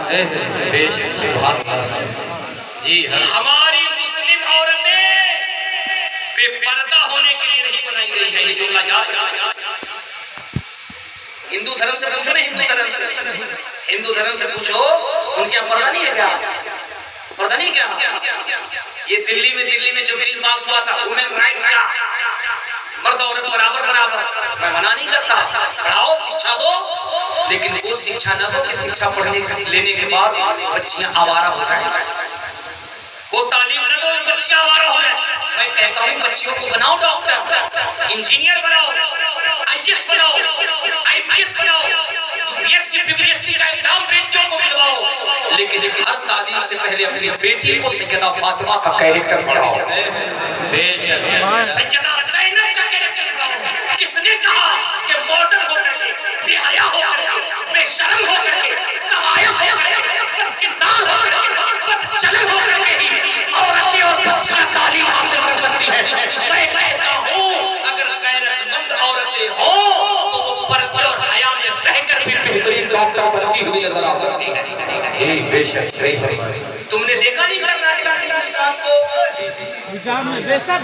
बेशक सुभान अल्लाह जी। हमारी मुस्लिम औरतें बेपर्दा होने के लिए नहीं बनाई गई है, ये जुमला याद रखना। हिंदू धर्म से पूछो ना, हिंदू धर्म से पूछो, उनके यहाँ पर्दा नहीं है क्या? पर्दा नहीं क्या? ये दिल्ली में जो बिल पास हुआ था वुमेन राइट्स का, मर्द औरत बराबर, मैं मना नहीं करता, पढ़ाओ, शिक्षा दो, लेकिन वो शिक्षा न दो कि शिक्षा लेने के बाद बच्चियां आवारा हो रही हैं। वो तालीम न दो, बच्चियां आवारा हो रही हैं। मैं कहता हूँ बच्चियों को बनाओ डॉक्टर, इंजीनियर बनाओ, आईएएस बनाओ, आईपीएस बनाओ, यूपीएससी बीपीएससी का एग्जाम बेटियों को दिलवाओ, लेकिन हर तालीम से पहले अपनी बेटी को सैयदा फातिमा का कैरेक्टर पढ़ाओ। सैयदा ज़ैनब का कैरेक्टर पढ़ाओ। किसने कहा कि मॉडर्न होकर के, बेहया होकर के, बेशर्म होकर के, तवायफ होकर के, बदकिरदार होकर के, बदचलन होकर के ही औरतें और बच्चियां तालीम हासिल कर सकती है? मैं कहता हूँ अगर गैरतमंद औरतें हो तो वो पर्दे और हया में रहकर भी बेहतरीन डॉक्टर बनती हुई नजर आ सकती है। जी बेशक सही। तुमने देखा नहीं कर्नाटका की मुस्कान को? बेशक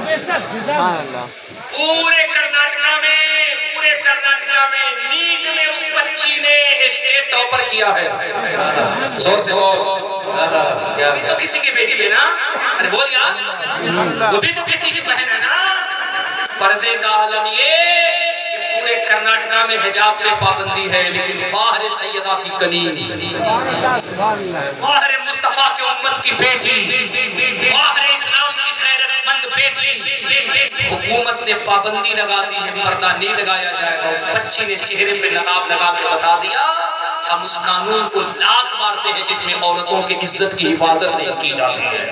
पूरे कर्नाटका में नीट में उस बच्ची ने स्टेट टॉपर किया है। जोर से बोल। वो भी तो किसी की बेटी है ना? अरे बोल यार, वो भी तो किसी की बहन है ना? पर्दे का आलम ये कि पूरे कर्नाटका में हिजाब पे पाबंदी है, लेकिन वाहरे सैयदा की कनीज, वाहरे मुस्तफा के उम्मत की बेटी, वाहरे इस्लाम की गैरतमंद बेटी, हुकूमत ने पाबंदी लगा दी है, पर्दा नहीं लगाया जाएगा। उस बच्ची ने चेहरे पे नकाब लगा के बता दिया हम उस कानून को लात मारते हैं जिसमें औरतों की इज्जत की हिफाजत नहीं की जाती है।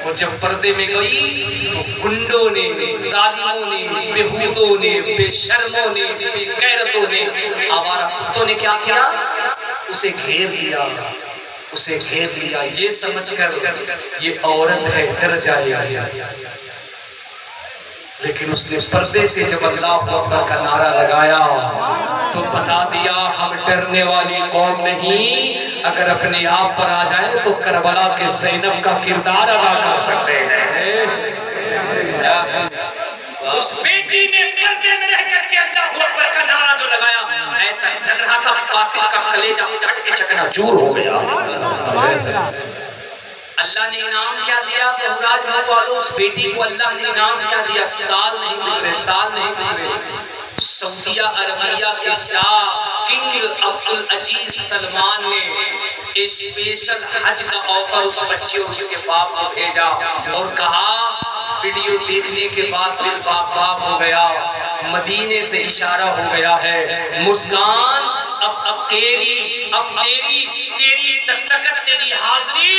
और जब पर्दे में गई तो गुंडों ने, जालिमों ने, बेहूदों ने, बेशर्मों ने, बेगैरतों ने, आवारा कुत्तों ने क्या किया? उसे घेर लिया, ये समझकर ये औरत है डर जाएगा। लेकिन उसने पर्दे से जब अल्लाहु अकबर का नारा लगाया तो बता दिया हम डरने वाली कौम नहीं, अगर अपने आप पर आ जाए तो करबला के ज़ैनब का किरदार अदा कर सकते हैं। उस बेटी ने पर्दे में रह करके अल्लाहु अकबर का नारा जो लगाया, ऐसा लग रहा था कातिल का कलेजा फट के चकनाचूर हो गया। अल्लाह ने इनाम क्या दिया? बहुराज मुल्क वालों, उस बेटी को अल्लाह ने इनाम क्या दिया? साल नहीं गुजरे सऊदिया अरबिया के शाह किंग अब्दुल अजीज सलमान ने स्पेशल हज का ऑफर उस बच्चे और उसके बाप को भेजा और कहा वीडियो देखने के बाद दिल बाग हो गया, मदीने से इशारा हो गया है, मुस्कान अब तेरी दस्तखत, तेरी हाजिरी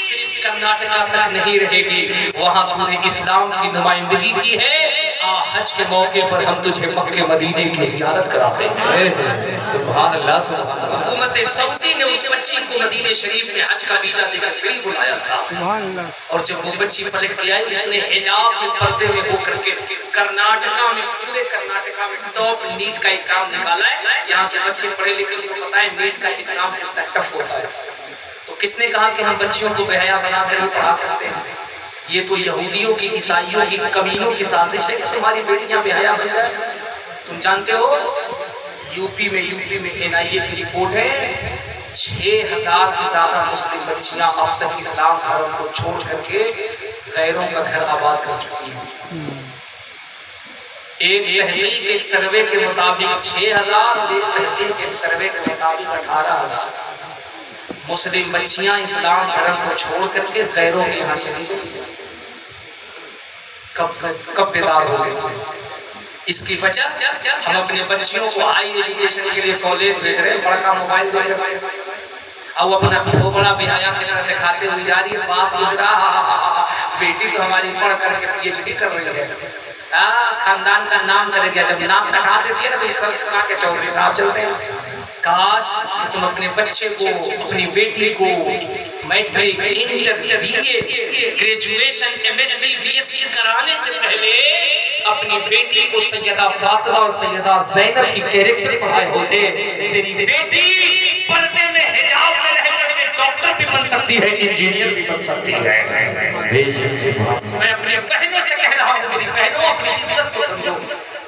सिर्फ कर्नाटका तक नहीं रहेगी, वहां तूने इस्लाम की नुमाइंदगी की है। हज के मौके पर हम तुझे मक्के मदीने की ज़ियारत कराते हैं। सुभान अल्लाह, सुभान अल्लाह। हुकूमत सऊदी ने उस बच्ची को मदीने शरीफ में हज का वीजा देकर फ्री बुलाया था। और जब वो बच्ची पलट के आई, उसने हिजाब में पर्दे में होकर के कर्नाटका में, पूरे कर्नाटका में टॉप नीट का एग्जाम निकाला है। यहाँ के बच्चे पढ़े लिखे को पता है नीट का एग्जाम कितना टफ होता है। तो किसने कहा कि हम बच्चियों को बेहया बनाकर ही पढ़ा सकते हैं? ये तो यहूदियों की, ईसाइयों की, कमीनों की साजिश है कि तुम्हारी बेटियां बेहया बन जाए। तुम जानते हो यूपी में NIA की रिपोर्ट है 6000 से ज्यादा मुस्लिम बच्चियां अब तक इस्लाम धर्म को छोड़ करके गैरों का घर आबाद कर चुकी हैं। एक सर्वे के मुताबिक 6000 और एक तहकीक एक सर्वे के मुताबिक 18000 मुस्लिम बच्चियां इस्लाम धर्म को छोड़ करके गैरों के यहाँ चली गई। कब बेदार हो गए? इसकी वजह हम अपने बच्चियों को हाई एजुकेशन के लिए कॉलेज भेज रहे हैं, बड़ा मोबाइल दे रहे हैं और अपना थोबड़ा बेहया के तरह दिखाते हुए जा रही है। बाप गुजरा, बेटी तो हमारी पढ़ करके PhD कर रही है, खानदान का नाम कर गया। जब नाम कटा देती है ना तो इस तरह के चौधरी साहब चलते हैं। काश कि तुम अपने बच्चे को, अपनी बेटी को matric, inter, BA, graduation, MSc, BSc कराने से पहले अपनी बेटी को सैयदा फातिमा और सैयदा ज़ैनब की कैरेक्टर पढ़ाए होते। तेरी बेटी पर्दे में हिजाब डॉक्टर भी बन सकती है, इंजीनियर भी बन सकती है। मैं अपने बहनों से कह रहा हूँ, मेरी बहनों अपनी इज्जत को समझो।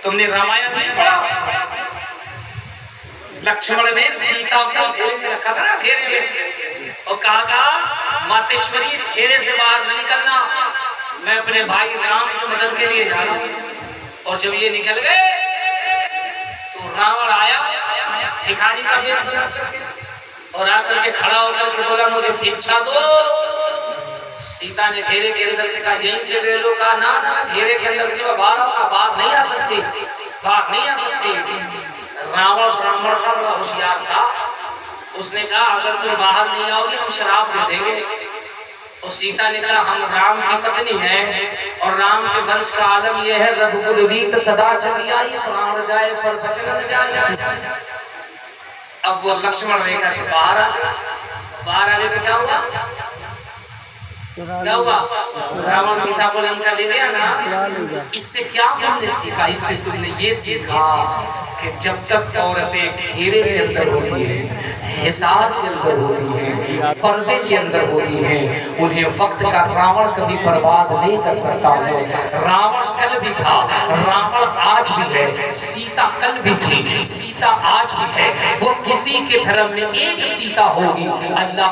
तुमने रामायण नहीं पढ़ा? लक्ष्मण ने सीता को घेरे में रखा था ना, घेरे में, और कहा था मातेश्वरी इस घेरे से बाहर न निकलना, मैं अपने भाई राम की मदद के लिए जा रहा हूं। और जब ये निकल गए तो रावण आया भिखारी का वेश बना और आकर के खड़ा होकर के बोला मुझे भिक्षा दो। सीता ने घेरे के अंदर से कहा यहीं से ले लो। कहा ना ना, घेरे के अंदर से बाहर नहीं आ सकती, बाहर नहीं आ सकती। रावण ब्राह्मण का बड़ा होशियार था, उसने कहा अगर तुम बाहर नहीं आओगे हम शराब दे देंगे। और सीता ने कहा हम राम की पत्नी हैं और राम के वंश का आलम यह है रघुकुल रीत सदा चली आई, प्राण जाए पर बचन न जाए। अब वो लक्ष्मण रेखा से बाहर आ गए। बाहर आ गए तो क्या हुआ? क्या हुआ? रावण सीता को लंका ले गया ना। इससे क्या तुमने सीखा? इससे तुमने ये सीखा कि जब तक औरतें घेरे के अंदर होती हैं, हिसार के अंदर होती हैं, पर्दे के अंदर होती हैं, उन्हें वक्त का रावण कभी बर्बाद नहीं कर सकता है। रावण कल भी था, रावण आज भी है, सीता कल भी थी, सीता आज भी है। वो किसी के धर्म में एक सीता होगी। अल्लाह